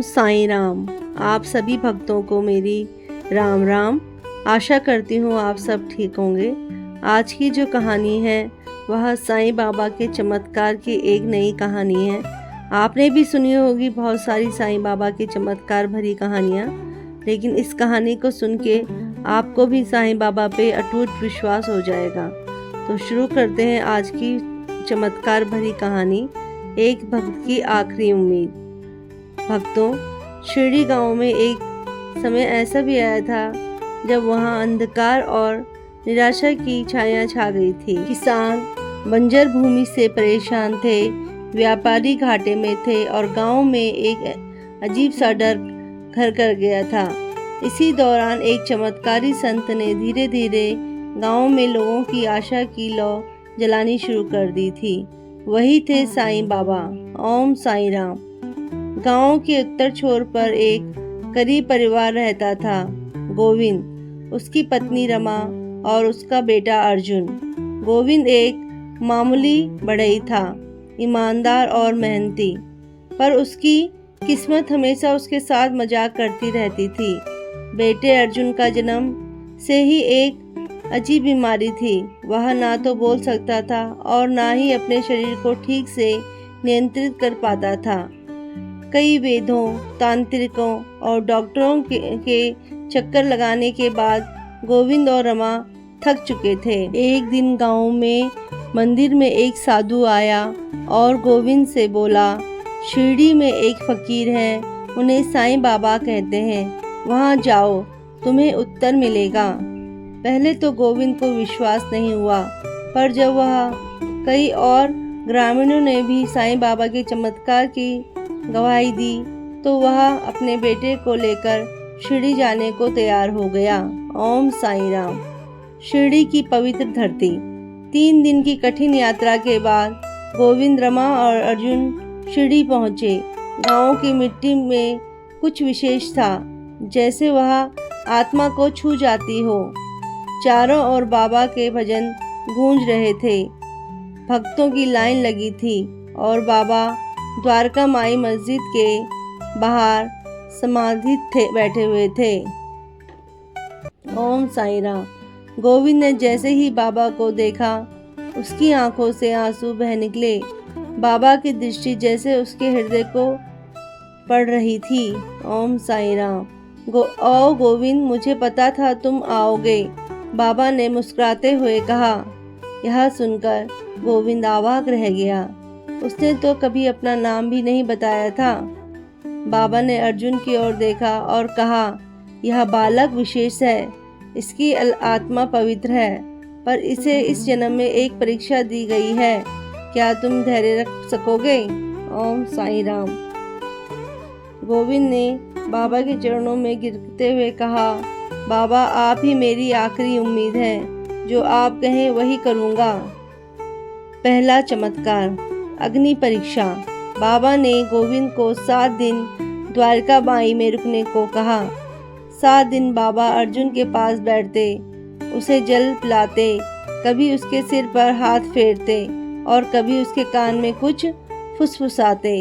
साईं राम। आप सभी भक्तों को मेरी राम राम। आशा करती हूँ आप सब ठीक होंगे। आज की जो कहानी है वह साईं बाबा के चमत्कार की एक नई कहानी है। आपने भी सुनी होगी बहुत सारी साईं बाबा के चमत्कार भरी कहानियाँ, लेकिन इस कहानी को सुन के आपको भी साईं बाबा पे अटूट विश्वास हो जाएगा। तो शुरू करते हैं आज की चमत्कार भरी कहानी, एक भक्त की आखिरी उम्मीद। भक्तों, शिरडी गांव में एक समय ऐसा भी आया था जब वहां अंधकार और निराशा की छाया छा गई थी। किसान बंजर भूमि से परेशान थे, व्यापारी घाटे में थे और गांव में एक अजीब सा डर घर कर गया था। इसी दौरान एक चमत्कारी संत ने धीरे धीरे गांव में लोगों की आशा की लौ जलानी शुरू कर दी थी। वही थे साईं बाबा। ओम साईं राम। गांव के उत्तर छोर पर एक गरीब परिवार रहता था। गोविंद, उसकी पत्नी रमा और उसका बेटा अर्जुन। गोविंद एक मामूली बढ़ई था, ईमानदार और मेहनती, पर उसकी किस्मत हमेशा उसके साथ मजाक करती रहती थी। बेटे अर्जुन का जन्म से ही एक अजीब बीमारी थी। वह ना तो बोल सकता था और ना ही अपने शरीर को ठीक से नियंत्रित कर पाता था। कई वेदों, तांत्रिकों और डॉक्टरों के चक्कर लगाने के बाद गोविंद और रमा थक चुके थे। एक दिन गांव में मंदिर में एक साधु आया और गोविंद से बोला, शिरडी में एक फकीर है, उन्हें साईं बाबा कहते हैं, वहां जाओ, तुम्हें उत्तर मिलेगा। पहले तो गोविंद को विश्वास नहीं हुआ, पर जब वह कई और ग्रामीणों ने भी साईं बाबा के चमत्कार की गवाही दी तो वह अपने बेटे को लेकर शिरडी जाने को तैयार हो गया। ओम साईं राम। शिरडी की पवित्र धरती। 3 दिन की कठिन यात्रा के बाद गोविंद, रमा और अर्जुन शिरडी पहुंचे। गांव की मिट्टी में कुछ विशेष था, जैसे वह आत्मा को छू जाती हो। चारों ओर बाबा के भजन गूंज रहे थे, भक्तों की लाइन लगी थी और बाबा द्वारका माई मस्जिद के बाहर समाधित बैठे हुए थे। ओम साईं राम। गोविंद ने जैसे ही बाबा को देखा, उसकी आंखों से आंसू बह निकले। बाबा की दृष्टि जैसे उसके हृदय को पड़ रही थी। ओम साईं राम। ओ गोविंद, मुझे पता था तुम आओगे, बाबा ने मुस्कुराते हुए कहा। यह सुनकर गोविंद अवाक रह गया। उसने तो कभी अपना नाम भी नहीं बताया था। बाबा ने अर्जुन की ओर देखा और कहा, यह बालक विशेष है, इसकी आत्मा पवित्र है, पर इसे इस जन्म में एक परीक्षा दी गई है। क्या तुम धैर्य रख सकोगे? ओम साईं राम। गोविंद ने बाबा के चरणों में गिरते हुए कहा, बाबा, आप ही मेरी आखिरी उम्मीद है, जो आप कहें वही करूँगा। पहला चमत्कार, अग्नि परीक्षा। बाबा ने गोविंद को 7 दिन द्वारका माई में रुकने को कहा। 7 दिन बाबा अर्जुन के पास बैठते, उसे जल पिलाते, कभी उसके सिर पर हाथ फेरते और कभी उसके कान में कुछ फुसफुसाते।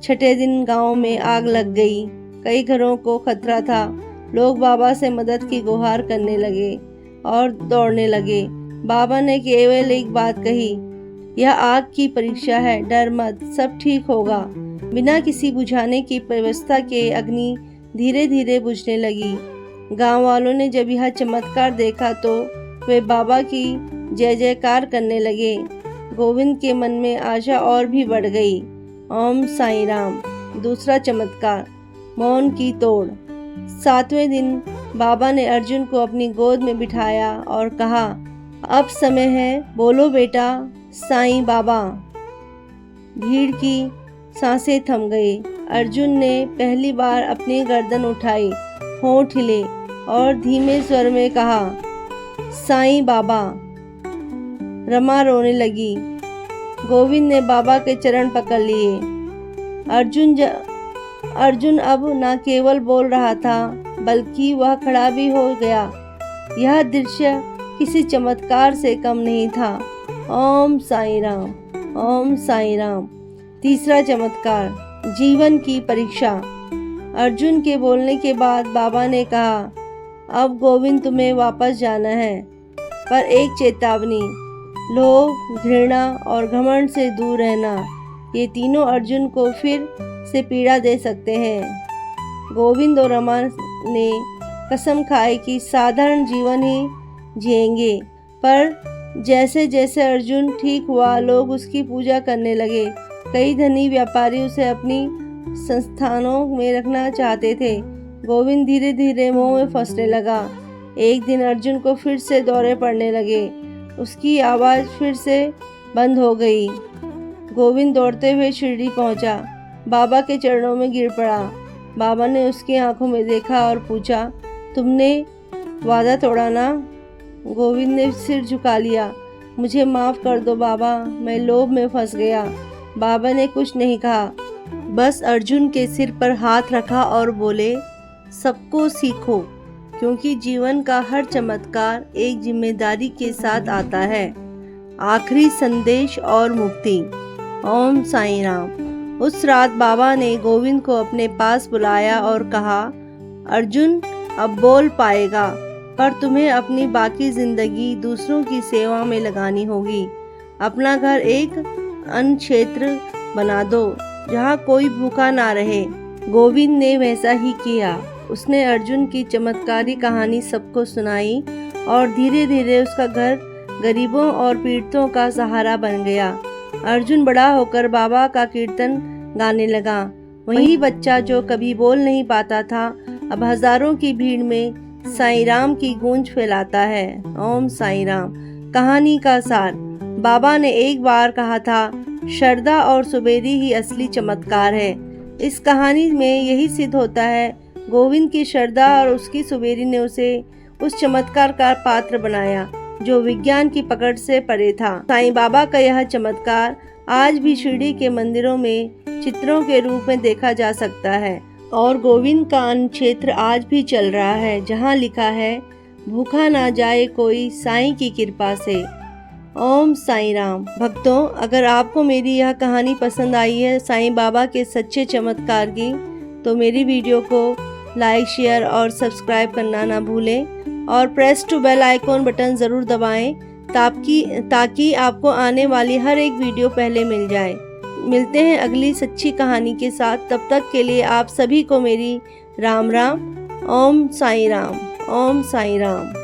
6ठे दिन गांव में आग लग गई। कई घरों को खतरा था। लोग बाबा से मदद की गुहार करने लगे और दौड़ने लगे। बाबा ने केवल एक बात कही, यह आग की परीक्षा है, डर मत, सब ठीक होगा। बिना किसी बुझाने की व्यवस्था के अग्नि धीरे धीरे बुझने लगी। गांव वालों ने जब यह चमत्कार देखा तो वे बाबा की जय जयकार करने लगे। गोविंद के मन में आशा और भी बढ़ गई। ओम साईं राम। दूसरा चमत्कार, मौन की तोड़। 7वें दिन बाबा ने अर्जुन को अपनी गोद में बिठाया और कहा, अब समय है, बोलो बेटा, साईं बाबा। भीड़ की सांसें थम गई। अर्जुन ने पहली बार अपनी गर्दन उठाई, होंठ हिले और धीमे स्वर में कहा, साईं बाबा। रमा रोने लगी। गोविंद ने बाबा के चरण पकड़ लिए। अर्जुन अब न केवल बोल रहा था, बल्कि वह खड़ा भी हो गया। यह दृश्य किसी चमत्कार से कम नहीं था। ओम साईं राम। ओम साईं राम। तीसरा चमत्कार, जीवन की परीक्षा। अर्जुन के बोलने के बाद बाबा ने कहा, अब गोविंद तुम्हें वापस जाना है, पर एक चेतावनी, लोभ, घृणा और घमंड से दूर रहना। ये तीनों अर्जुन को फिर से पीड़ा दे सकते हैं। गोविंद और रमा ने कसम खाई कि साधारण जीवन ही जिएंगे, पर जैसे जैसे अर्जुन ठीक हुआ, लोग उसकी पूजा करने लगे। कई धनी व्यापारी उसे अपनी संस्थानों में रखना चाहते थे। गोविंद धीरे धीरे मोह में फंसने लगा। एक दिन अर्जुन को फिर से दौरे पड़ने लगे। उसकी आवाज़ फिर से बंद हो गई। गोविंद दौड़ते हुए शिरडी पहुंचा, बाबा के चरणों में गिर पड़ा। बाबा ने उसकी आंखों में देखा और पूछा, तुमने वादा तोड़ा ना? गोविंद ने सिर झुका लिया। मुझे माफ़ कर दो बाबा, मैं लोभ में फंस गया। बाबा ने कुछ नहीं कहा, बस अर्जुन के सिर पर हाथ रखा और बोले, सबको सीखो, क्योंकि जीवन का हर चमत्कार एक जिम्मेदारी के साथ आता है। आखिरी संदेश और मुक्ति। ओम साईं राम। उस रात बाबा ने गोविंद को अपने पास बुलाया और कहा, अर्जुन अब बोल पाएगा, पर तुम्हें अपनी बाकी जिंदगी दूसरों की सेवा में लगानी होगी। अपना घर एक अन्न क्षेत्र बना दो, जहाँ कोई भूखा ना रहे। गोविंद ने वैसा ही किया। उसने अर्जुन की चमत्कारी कहानी सबको सुनाई और धीरे धीरे उसका घर गरीबों और पीड़ितों का सहारा बन गया। अर्जुन बड़ा होकर बाबा का कीर्तन गाने लगा। वही बच्चा जो कभी बोल नहीं पाता था, अब हजारों की भीड़ में साईं राम की गूंज फैलाता है। ओम साईं राम। कहानी का सार। बाबा ने एक बार कहा था, श्रद्धा और सुबेरी ही असली चमत्कार है। इस कहानी में यही सिद्ध होता है। गोविंद की श्रद्धा और उसकी सुबेरी ने उसे उस चमत्कार का पात्र बनाया जो विज्ञान की पकड़ से परे था। साईं बाबा का यह चमत्कार आज भी शिरडी के मंदिरों में चित्रों के रूप में देखा जा सकता है और गोविंद का अन्न क्षेत्र आज भी चल रहा है, जहाँ लिखा है, भूखा ना जाए कोई साईं की कृपा से। ओम साईं राम। भक्तों, अगर आपको मेरी यह कहानी पसंद आई है साईं बाबा के सच्चे चमत्कार की, तो मेरी वीडियो को लाइक, शेयर और सब्सक्राइब करना ना भूलें और press to bell icon button ज़रूर दबाएं ताकि आपको आने वाली हर एक वीडियो पहले मिल जाए। मिलते हैं अगली सच्ची कहानी के साथ। तब तक के लिए आप सभी को मेरी राम राम। ओम साईं राम। ओम साईं राम।